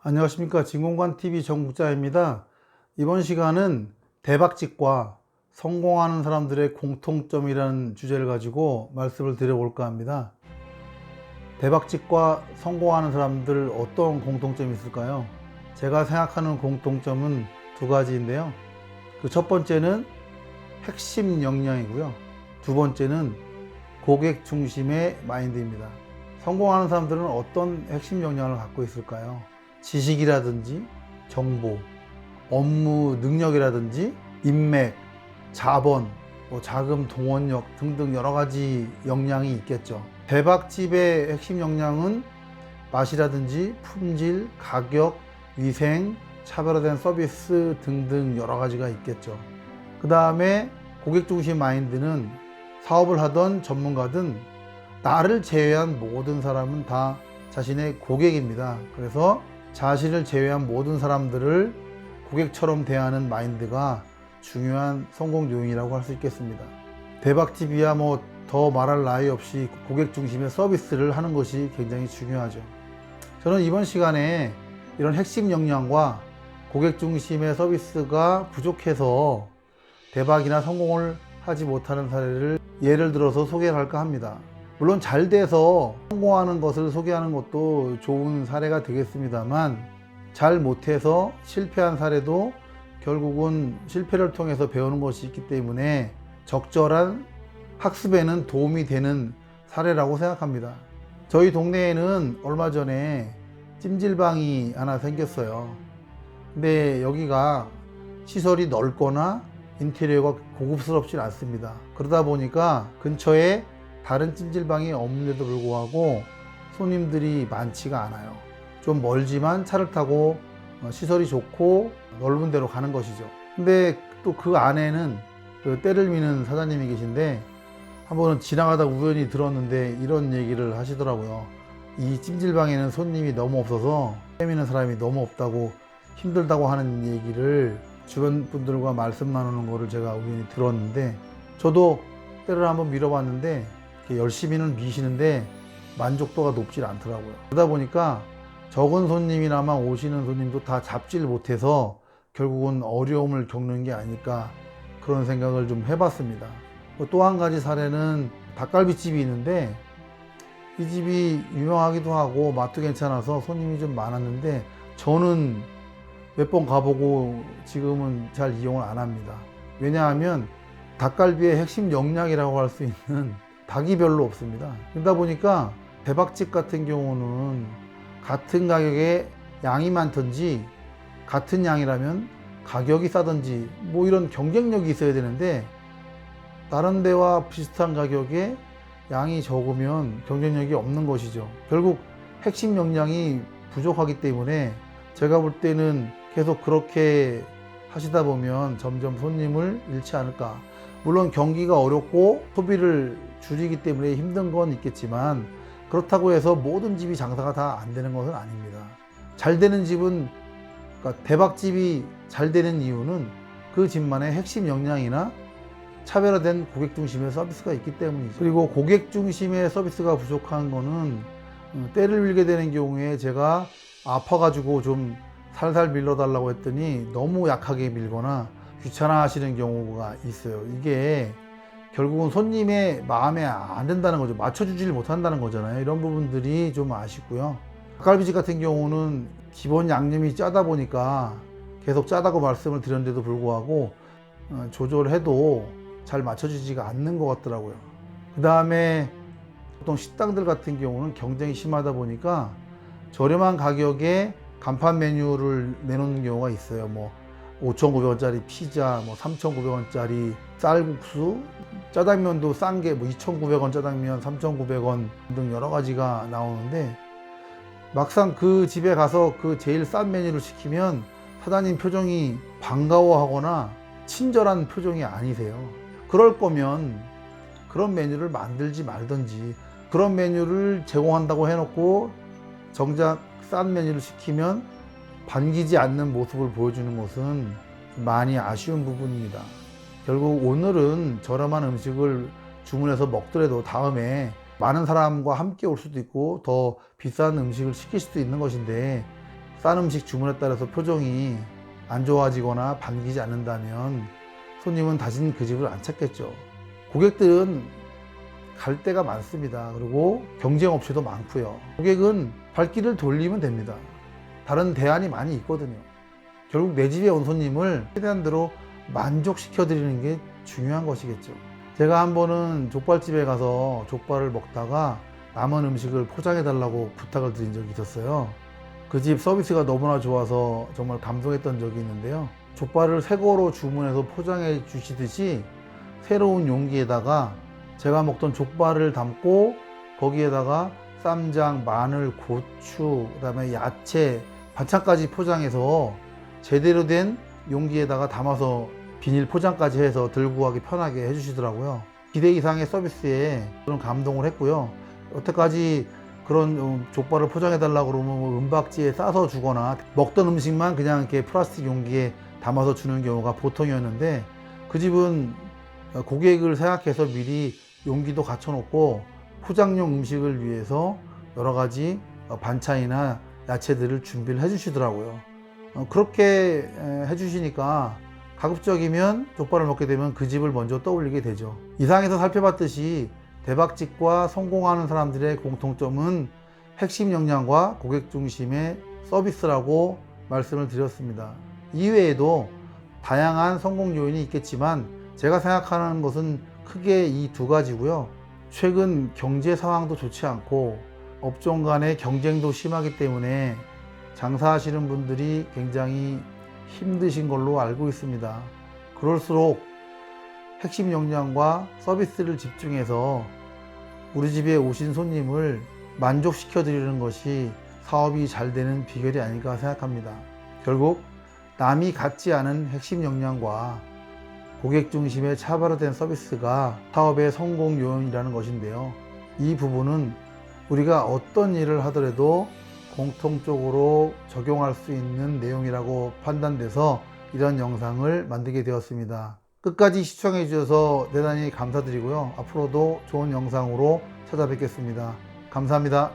안녕하십니까. 진공관TV 정국자입니다. 이번 시간은 대박집과 성공하는 사람들의 공통점이라는 주제를 가지고 말씀을 드려볼까 합니다. 대박집과 성공하는 사람들 어떤 공통점이 있을까요? 제가 생각하는 공통점은 두 가지인데요. 그 첫 번째는 핵심 역량이고요. 두 번째는 고객 중심의 마인드입니다. 성공하는 사람들은 어떤 핵심 역량을 갖고 있을까요? 지식이라든지 정보, 업무 능력이라든지 인맥, 자본, 자금 동원력 등등 여러 가지 역량이 있겠죠. 대박집의 핵심 역량은 맛이라든지 품질, 가격, 위생, 차별화된 서비스 등등 여러 가지가 있겠죠. 그 다음에 고객 중심 마인드는 사업을 하던 전문가든 나를 제외한 모든 사람은 다 자신의 고객입니다. 그래서 자신을 제외한 모든 사람들을 고객처럼 대하는 마인드가 중요한 성공 요인이라고 할 수 있겠습니다. 대박TV야 더 말할 나위 없이 고객 중심의 서비스를 하는 것이 굉장히 중요하죠. 저는 이번 시간에 이런 핵심 역량과 고객 중심의 서비스가 부족해서 대박이나 성공을 하지 못하는 사례를 예를 들어서 소개를 할까 합니다. 물론 잘 돼서 성공하는 것을 소개하는 것도 좋은 사례가 되겠습니다만, 잘 못해서 실패한 사례도 결국은 실패를 통해서 배우는 것이 있기 때문에 적절한 학습에는 도움이 되는 사례라고 생각합니다. 저희 동네에는 얼마 전에 찜질방이 하나 생겼어요. 근데 여기가 시설이 넓거나 인테리어가 고급스럽진 않습니다. 그러다 보니까 근처에 다른 찜질방이 없는데도 불구하고 손님들이 많지가 않아요. 좀 멀지만 차를 타고 시설이 좋고 넓은 데로 가는 것이죠. 근데 또 그 안에는 그 때를 미는 사장님이 계신데, 한번은 지나가다 우연히 들었는데 이런 얘기를 하시더라고요. 이 찜질방에는 손님이 너무 없어서 때 미는 사람이 너무 없다고 힘들다고 하는 얘기를 주변 분들과 말씀 나누는 거를 제가 우연히 들었는데, 저도 때를 한번 밀어봤는데 열심히는 미시는데 만족도가 높지 않더라고요. 그러다 보니까 적은 손님이나마 오시는 손님도 다 잡질 못해서 결국은 어려움을 겪는 게 아닐까, 그런 생각을 좀 해봤습니다. 또 한 가지 사례는 닭갈비집이 있는데, 이 집이 유명하기도 하고 맛도 괜찮아서 손님이 좀 많았는데 저는 몇 번 가보고 지금은 잘 이용을 안 합니다. 왜냐하면 닭갈비의 핵심 역량이라고 할 수 있는 닭이 별로 없습니다. 그러다 보니까 대박집 같은 경우는 같은 가격에 양이 많든지 같은 양이라면 가격이 싸든지 이런 경쟁력이 있어야 되는데, 다른 데와 비슷한 가격에 양이 적으면 경쟁력이 없는 것이죠. 결국 핵심 역량이 부족하기 때문에 제가 볼 때는 계속 그렇게 하시다 보면 점점 손님을 잃지 않을까. 물론 경기가 어렵고 소비를 줄이기 때문에 힘든 건 있겠지만, 그렇다고 해서 모든 집이 장사가 다 안 되는 것은 아닙니다. 잘 되는 집은, 그러니까 대박집이 잘 되는 이유는 그 집만의 핵심 역량이나 차별화된 고객 중심의 서비스가 있기 때문이죠. 그리고 고객 중심의 서비스가 부족한 거는 때를 밀게 되는 경우에, 제가 아파가지고 좀 살살 밀어달라고 했더니 너무 약하게 밀거나 귀찮아 하시는 경우가 있어요. 이게 결국은 손님의 마음에 안 든다는 거죠. 맞춰주질 못한다는 거잖아요. 이런 부분들이 좀 아쉽고요. 닭갈비집 같은 경우는 기본 양념이 짜다 보니까 계속 짜다고 말씀을 드렸는데도 불구하고 조절해도 잘 맞춰지지가 않는 것 같더라고요. 그 다음에 보통 식당들 같은 경우는 경쟁이 심하다 보니까 저렴한 가격에 간판 메뉴를 내놓는 경우가 있어요. 5,900원짜리 피자, 3,900원짜리 쌀국수, 짜장면도 싼 게 2,900원 짜장면, 3,900원 등 여러 가지가 나오는데, 막상 그 집에 가서 그 제일 싼 메뉴를 시키면 사장님 표정이 반가워하거나 친절한 표정이 아니세요. 그럴 거면 그런 메뉴를 만들지 말든지, 그런 메뉴를 제공한다고 해놓고 정작 싼 메뉴를 시키면 반기지 않는 모습을 보여주는 것은 많이 아쉬운 부분입니다. 결국 오늘은 저렴한 음식을 주문해서 먹더라도 다음에 많은 사람과 함께 올 수도 있고 더 비싼 음식을 시킬 수도 있는 것인데, 싼 음식 주문에 따라서 표정이 안 좋아지거나 반기지 않는다면 손님은 다시는 그 집을 안 찾겠죠. 고객들은 갈 데가 많습니다. 그리고 경쟁 업체도 많고요. 고객은 발길을 돌리면 됩니다. 다른 대안이 많이 있거든요. 결국 내 집에 온 손님을 최대한대로 만족시켜 드리는 게 중요한 것이겠죠. 제가 한 번은 족발집에 가서 족발을 먹다가 남은 음식을 포장해 달라고 부탁을 드린 적이 있었어요. 그 집 서비스가 너무나 좋아서 정말 감동했던 적이 있는데요. 족발을 새 거로 주문해서 포장해 주시듯이 새로운 용기에다가 제가 먹던 족발을 담고 거기에다가 쌈장, 마늘, 고추, 그다음에 야채, 반찬까지 포장해서 제대로 된 용기에다가 담아서 비닐 포장까지 해서 들고 가기 편하게 해주시더라고요. 기대 이상의 서비스에 그런 감동을 했고요. 여태까지 그런 족발을 포장해 달라고 그러면 뭐 은박지에 싸서 주거나 먹던 음식만 그냥 이렇게 플라스틱 용기에 담아서 주는 경우가 보통이었는데, 그 집은 고객을 생각해서 미리 용기도 갖춰 놓고 포장용 음식을 위해서 여러 가지 반찬이나 야채들을 준비를 해 주시더라고요. 그렇게 해 주시니까 가급적이면 족발을 먹게 되면 그 집을 먼저 떠올리게 되죠. 이상에서 살펴봤듯이 대박집과 성공하는 사람들의 공통점은 핵심 역량과 고객 중심의 서비스라고 말씀을 드렸습니다. 이외에도 다양한 성공 요인이 있겠지만 제가 생각하는 것은 크게 이 두 가지고요. 최근 경제 상황도 좋지 않고 업종 간의 경쟁도 심하기 때문에 장사하시는 분들이 굉장히 힘드신 걸로 알고 있습니다. 그럴수록 핵심 역량과 서비스를 집중해서 우리 집에 오신 손님을 만족시켜 드리는 것이 사업이 잘 되는 비결이 아닐까 생각합니다. 결국 남이 갖지 않은 핵심 역량과 고객 중심의 차별화된 서비스가 사업의 성공 요인이라는 것인데요. 이 부분은 우리가 어떤 일을 하더라도 공통적으로 적용할 수 있는 내용이라고 판단돼서 이런 영상을 만들게 되었습니다. 끝까지 시청해 주셔서 대단히 감사드리고요. 앞으로도 좋은 영상으로 찾아뵙겠습니다. 감사합니다.